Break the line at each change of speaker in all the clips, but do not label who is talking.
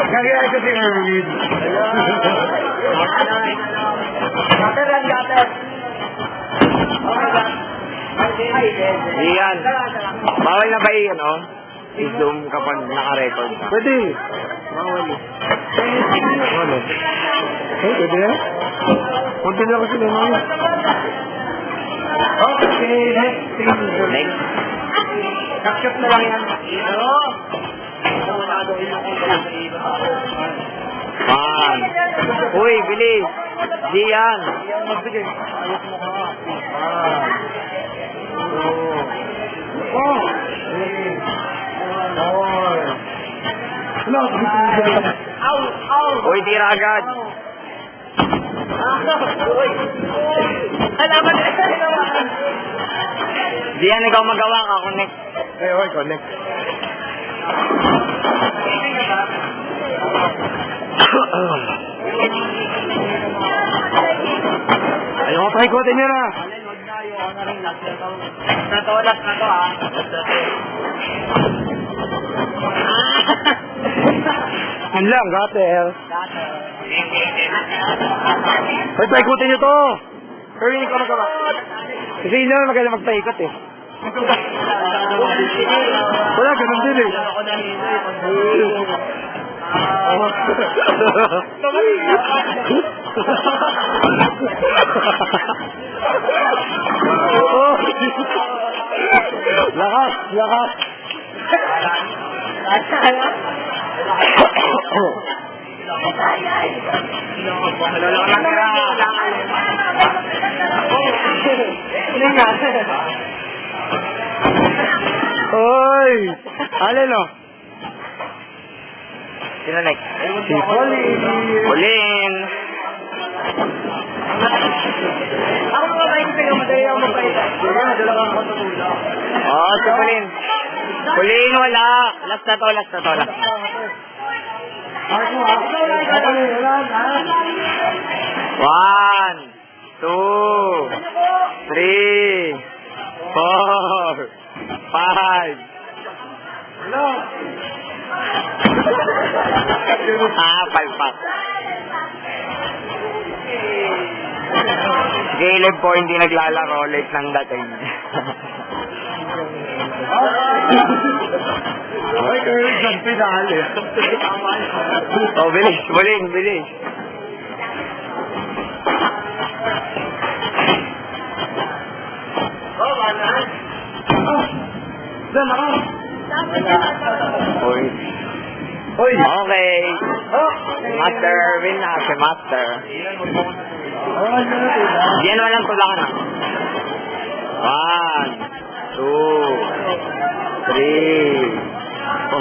Kaya ito si Erwin.
Iyan. Bawal na ba yun, no? I-zoom kapag naka-record ka.
Pwede. Bawal eh. Bawal eh. Pwede yan? Punta na ako sila namin. Okay, next thing.
Next.
Kakshot na lang yan.
One. Uy, bilis. Diyan.
Magbigay. Ayos mo ka.
Uy, tira agad. Diyan, ikaw magawa ka. Connect.
Eh, okay, connect. Ayaw ko paikotin niya na.
Natolas na to, ha?
Yan lang, gatel. Ay, paikutin niyo to. Pero hindi ko magawa. Kasi hindi naman maganda magpaikot eh. Wala, ganun din eh. Lakas, lakas. Oy! Alin o?
Sino next?
Si Pauline.
Pauline.
Ako mga maing sa'yo, madali ako magpaita. Sige, dala ka ako tutulong.
Oh, si Pauline. Pauline, wala. Last na to, last na to, last na.
Ako ha? Wala na.
1, 2, 3, 4, 5.
Wala.
Palpak. Caleb po hindi naglalaro, late ng dating.
Ay, Erwin, dyan pinali.
Oh, bilis, bilis, bilis.
Dyan ako.
Uy.
Uy.
Okay. Master, win na si Master. Diyan walang tulakan na. 1, 2, 3, 4, 5.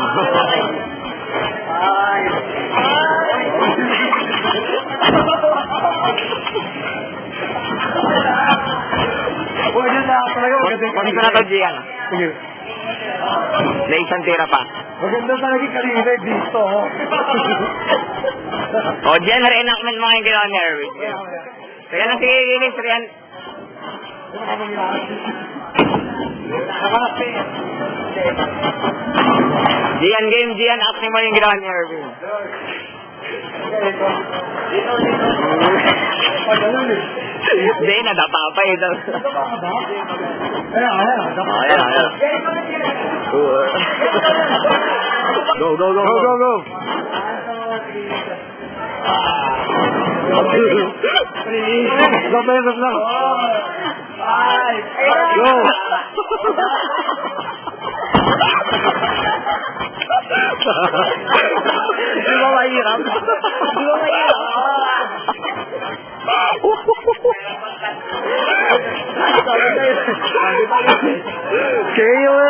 Pwede na talaga.
Kunin ko na to, Gian.
Sige.
May isang tira pa.
Maganda talaga kanina dito.
O, Gian, reenactment mga yung ginawa ni Erwin. Kaya lang sige, Gilis, Rian. Gian, game, Gian, acting mo yung ginawa ni Erwin. Hindi, nadapa pa eh. Ayan, ayan.
Go, go, go, go, go. Stop na, stop na. Go.
Di ba mahirap? Di ba mahirap?
Kaya